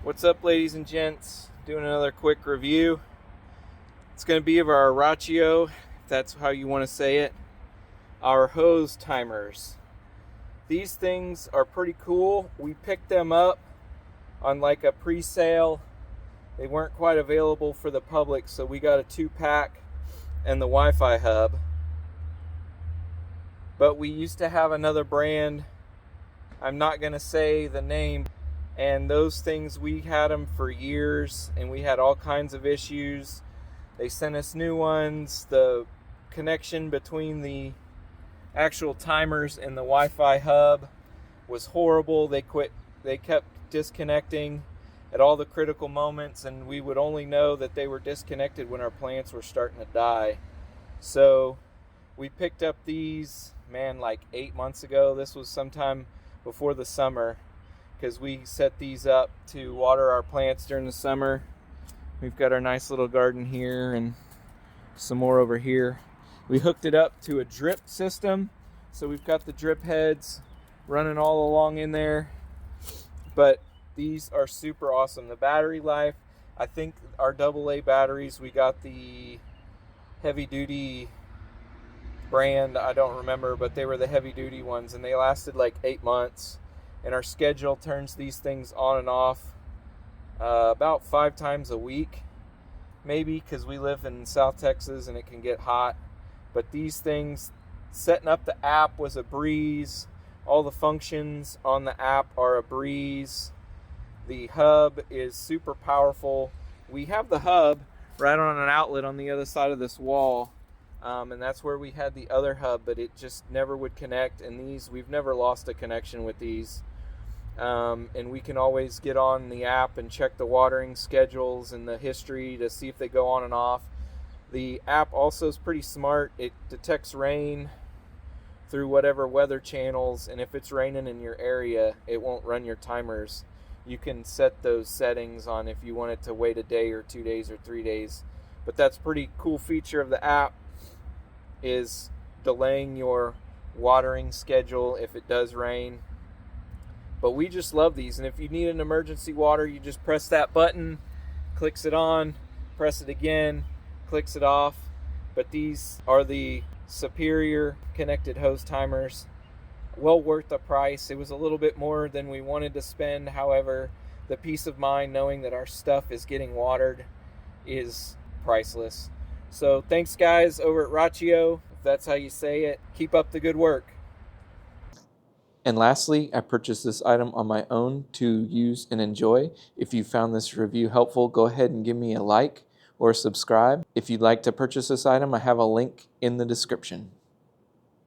What's up, ladies and gents? Doing another quick review. It's going to be of our Rachio, if that's how you want to say it, our hose timers. These things are pretty cool. We picked them up on like a pre-sale. They weren't quite available for the public, so we got a 2-pack and the Wi-Fi hub. But we used to have another brand. I'm not going to say the name. And those things, we had them for years and we had all kinds of issues. They sent us new ones. The connection between the actual timers and the Wi-Fi hub was horrible. They kept disconnecting at all the critical moments, and we would only know that they were disconnected when our plants were starting to die. So we picked up these, like 8 months ago. This was sometime before the summer, because we set these up to water our plants during the summer. We've got our nice little garden here and some more over here. We hooked it up to a drip system, so we've got the drip heads running all along in there. But these are super awesome. The battery life, I think our AA batteries, we got the heavy duty brand, I don't remember, but they were the heavy duty ones, and they lasted like 8 months. And our schedule turns these things on and off about 5 times a week, maybe, because we live in South Texas and it can get hot. But these things, setting up the app was a breeze. All the functions on the app are a breeze. The hub is super powerful. We have the hub right on an outlet on the other side of this wall, and that's where we had the other hub, but it just never would connect. And these, we've never lost a connection with these. And we can always get on the app and check the watering schedules and the history to see if they go on and off. The app also is pretty smart. It detects rain through whatever weather channels, and if it's raining in your area, it won't run your timers. You can set those settings on if you want it to wait a day or 2 days or 3 days. But that's a pretty cool feature of the app, is delaying your watering schedule if it does rain. But we just love these, and if you need an emergency water, you just press that button, clicks it on, press it again, clicks it off. But these are the superior connected hose timers. Well worth the price. It was a little bit more than we wanted to spend. However, the peace of mind knowing that our stuff is getting watered is priceless. So thanks, guys, over at Rachio, if that's how you say it. Keep up the good work. And lastly, I purchased this item on my own to use and enjoy. If you found this review helpful, go ahead and give me a like or subscribe. If you'd like to purchase this item, I have a link in the description.